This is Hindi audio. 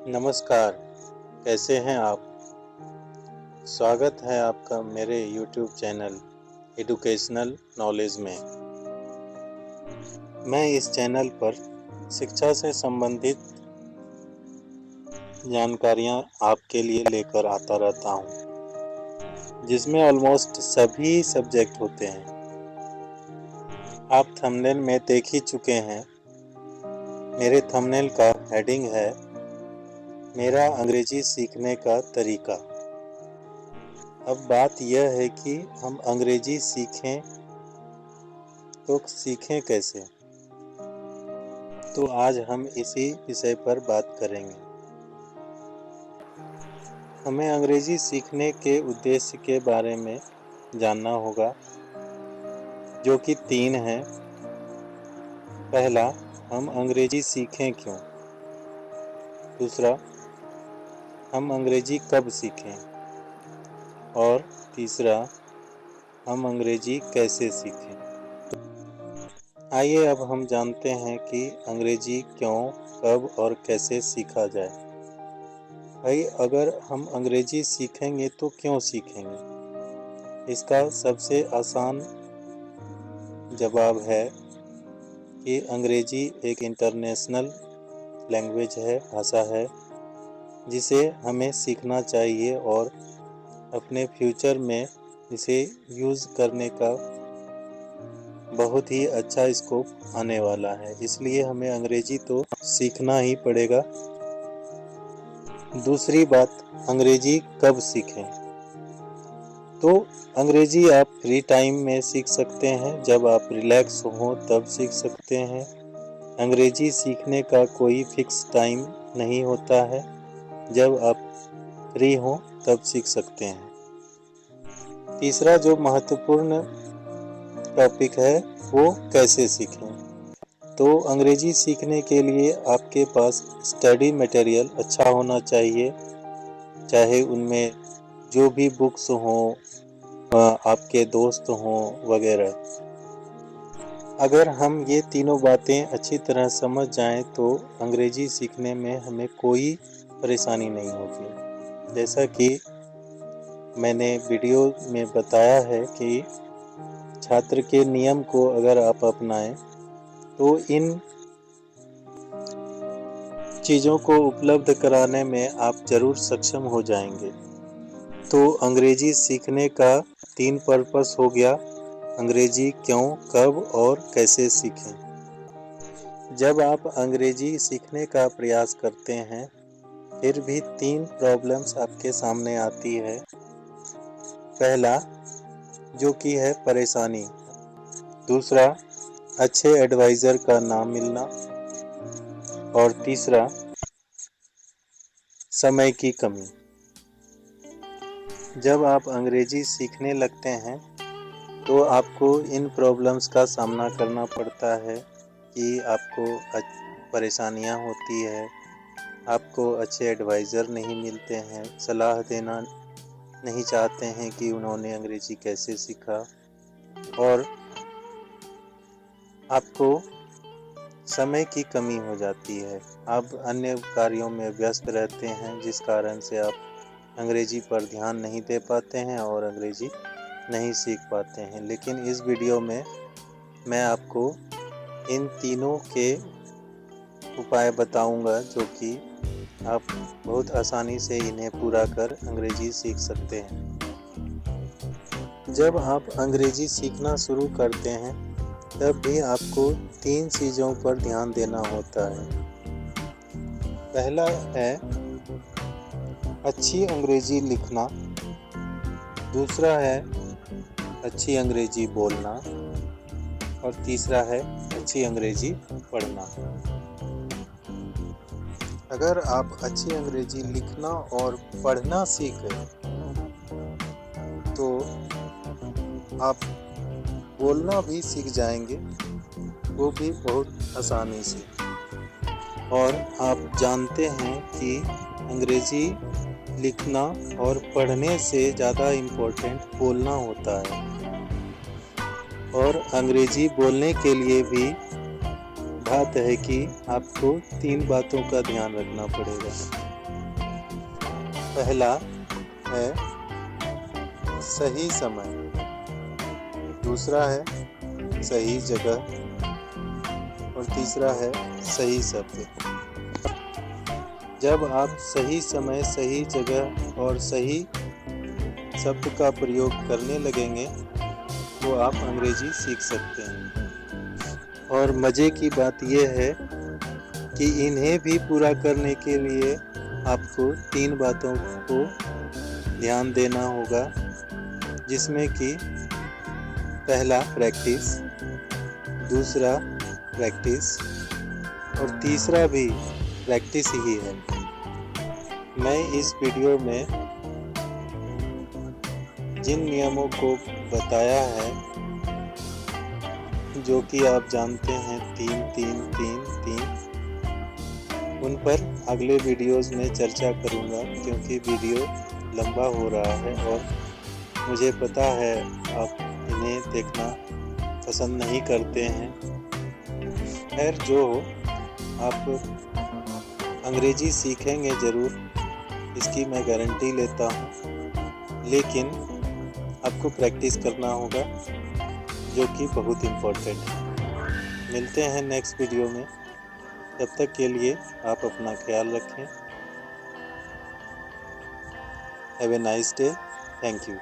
नमस्कार, कैसे हैं आप? स्वागत है आपका मेरे YouTube चैनल एजुकेशनल नॉलेज में। मैं इस चैनल पर शिक्षा से संबंधित जानकारियाँ आपके लिए लेकर आता रहता हूँ, जिसमें ऑलमोस्ट सभी सब्जेक्ट होते हैं। आप थंबनेल में देख ही चुके हैं। मेरे थंबनेल का हेडिंग है मेरा अंग्रेजी सीखने का तरीका। अब बात यह है कि हम अंग्रेजी सीखें तो सीखें कैसे? तो आज हम इसी विषय पर बात करेंगे। हमें अंग्रेजी सीखने के उद्देश्य के बारे में जानना होगा, जो कि 3 हैं। पहला, हम अंग्रेजी सीखें क्यों? दूसरा, हम अंग्रेजी कब सीखें? और तीसरा, हम अंग्रेजी कैसे सीखें? आइए अब हम जानते हैं कि अंग्रेजी क्यों, कब और कैसे सीखा जाए। भाई, अगर हम अंग्रेजी सीखेंगे तो क्यों सीखेंगे? इसका सबसे आसान जवाब है कि अंग्रेजी एक इंटरनेशनल लैंग्वेज है, भाषा है, जिसे हमें सीखना चाहिए और अपने फ्यूचर में इसे यूज़ करने का बहुत ही अच्छा स्कोप आने वाला है। इसलिए हमें अंग्रेजी तो सीखना ही पड़ेगा। दूसरी बात, अंग्रेजी कब सीखें? तो अंग्रेजी आप फ्री टाइम में सीख सकते हैं, जब आप रिलैक्स हो तब सीख सकते हैं। अंग्रेजी सीखने का कोई फिक्स टाइम नहीं होता है, जब आप फ्री हो तब सीख सकते हैं। तीसरा जो महत्वपूर्ण टॉपिक है वो कैसे सीखें। तो अंग्रेजी सीखने के लिए आपके पास स्टडी मटेरियल अच्छा होना चाहिए, चाहे उनमें जो भी बुक्स हों, आपके दोस्त हों वगैरह। अगर हम ये तीनों बातें अच्छी तरह समझ जाएं तो अंग्रेजी सीखने में हमें कोई परेशानी नहीं होगी। जैसा कि मैंने वीडियो में बताया है कि छात्र के नियम को अगर आप अपनाएं तो इन चीज़ों को उपलब्ध कराने में आप ज़रूर सक्षम हो जाएंगे। तो अंग्रेजी सीखने का 3 पर्पस हो गया, अंग्रेजी क्यों, कब और कैसे सीखें। जब आप अंग्रेजी सीखने का प्रयास करते हैं, फिर भी 3 प्रॉब्लम्स आपके सामने आती है। पहला, जो कि है परेशानी। दूसरा, अच्छे एडवाइज़र का ना मिलना। और तीसरा, समय की कमी। जब आप अंग्रेजी सीखने लगते हैं तो आपको इन प्रॉब्लम्स का सामना करना पड़ता है कि आपको परेशानियां होती है, आपको अच्छे एडवाइज़र नहीं मिलते हैं, सलाह देना नहीं चाहते हैं कि उन्होंने अंग्रेजी कैसे सीखा, और आपको समय की कमी हो जाती है। आप अन्य कार्यों में व्यस्त रहते हैं, जिस कारण से आप अंग्रेजी पर ध्यान नहीं दे पाते हैं और अंग्रेजी नहीं सीख पाते हैं। लेकिन इस वीडियो में मैं आपको इन तीनों के उपाय बताऊंगा, जो कि आप बहुत आसानी से इन्हें पूरा कर अंग्रेजी सीख सकते हैं। जब आप अंग्रेजी सीखना शुरू करते हैं तब भी आपको 3 चीज़ों पर ध्यान देना होता है। पहला है अच्छी अंग्रेजी लिखना। दूसरा है अच्छी अंग्रेजी बोलना। और तीसरा है अच्छी अंग्रेजी पढ़ना। अगर आप अच्छी अंग्रेजी लिखना और पढ़ना सीख गए तो आप बोलना भी सीख जाएंगे, वो भी बहुत आसानी से। और आप जानते हैं कि अंग्रेजी लिखना और पढ़ने से ज़्यादा इम्पोर्टेंट बोलना होता है। और अंग्रेजी बोलने के लिए भी बात है कि आपको 3 बातों का ध्यान रखना पड़ेगा। पहला है सही समय, दूसरा है सही जगह और तीसरा है सही शब्द। जब आप सही समय, सही जगह और सही शब्द का प्रयोग करने लगेंगे तो आप अंग्रेजी सीख सकते हैं। और मज़े की बात यह है कि इन्हें भी पूरा करने के लिए आपको 3 बातों को ध्यान देना होगा, जिसमें कि पहला प्रैक्टिस, दूसरा प्रैक्टिस और तीसरा भी प्रैक्टिस ही है। मैं इस वीडियो में जिन नियमों को बताया है, जो कि आप जानते हैं 3 3 3 3, उन पर अगले वीडियोस में चर्चा करूंगा, क्योंकि वीडियो लंबा हो रहा है और मुझे पता है आप इन्हें देखना पसंद नहीं करते हैं। खैर जो हो, आप अंग्रेजी सीखेंगे ज़रूर, इसकी मैं गारंटी लेता हूँ, लेकिन आपको प्रैक्टिस करना होगा, जो कि बहुत इम्पोर्टेंट है। मिलते हैं नेक्स्ट वीडियो में, तब तक के लिए आप अपना ख्याल रखें। Have a nice day. Thank you.